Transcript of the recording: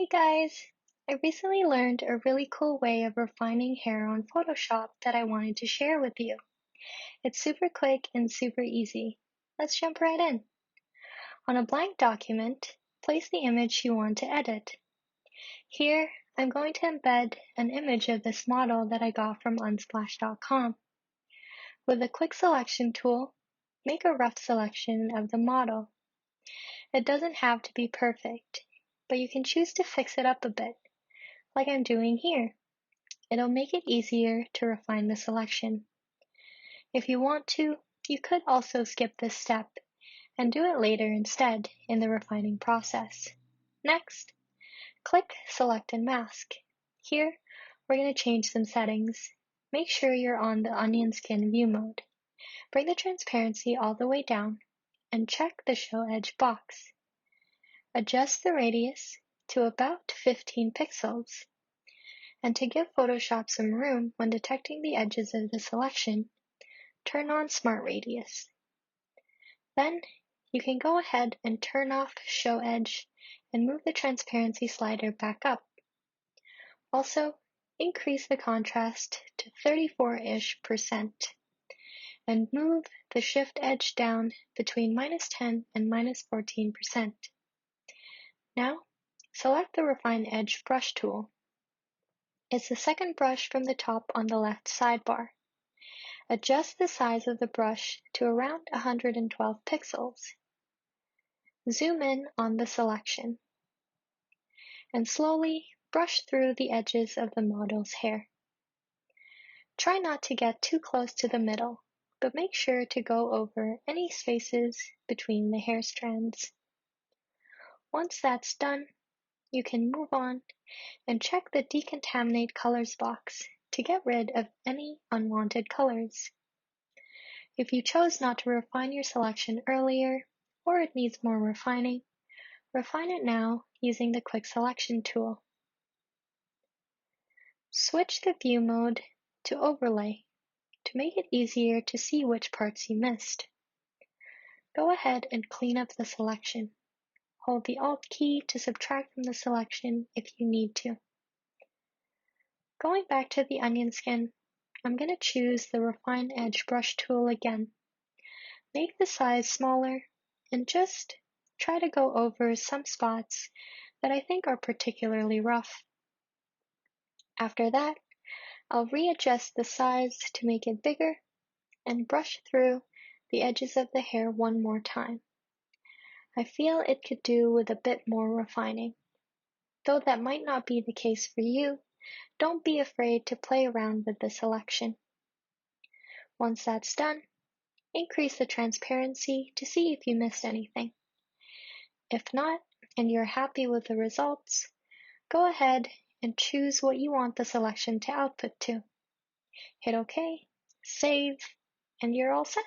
Hey guys! I recently learned a really cool way of refining hair on Photoshop that I wanted to share with you. It's super quick and super easy. Let's jump right in. On a blank document, place the image you want to edit. Here, I'm going to embed an image of this model that I got from Unsplash.com. With a quick selection tool, make a rough selection of the model. It doesn't have to be perfect, but you can choose to fix it up a bit, like I'm doing here. It'll make it easier to refine the selection. If you want to, you could also skip this step and do it later instead in the refining process. Next, click Select and Mask. Here, we're going to change some settings. Make sure you're on the onion skin view mode. Bring the transparency all the way down and check the Show Edge box. Adjust the radius to about 15 pixels. And to give Photoshop some room when detecting the edges of the selection, turn on Smart Radius. Then, you can go ahead and turn off Show Edge and move the transparency slider back up. Also, increase the contrast to 34-ish% and move the Shift Edge down between -10 and -14%. Now, select the Refine Edge brush tool. It's the second brush from the top on the left sidebar. Adjust the size of the brush to around 112 pixels. Zoom in on the selection and slowly brush through the edges of the model's hair. Try not to get too close to the middle, but make sure to go over any spaces between the hair strands. Once that's done, you can move on and check the Decontaminate Colors box to get rid of any unwanted colors. If you chose not to refine your selection earlier, or it needs more refining, refine it now using the Quick Selection tool. Switch the view mode to Overlay to make it easier to see which parts you missed. Go ahead and clean up the selection. Hold the Alt key to subtract from the selection if you need to. Going back to the onion skin, I'm going to choose the Refine Edge brush tool again. Make the size smaller and just try to go over some spots that I think are particularly rough. After that, I'll readjust the size to make it bigger and brush through the edges of the hair one more time. I feel it could do with a bit more refining. Though that might not be the case for you, don't be afraid to play around with the selection. Once that's done, increase the transparency to see if you missed anything. If not, and you're happy with the results, go ahead and choose what you want the selection to output to. Hit OK, save, and you're all set.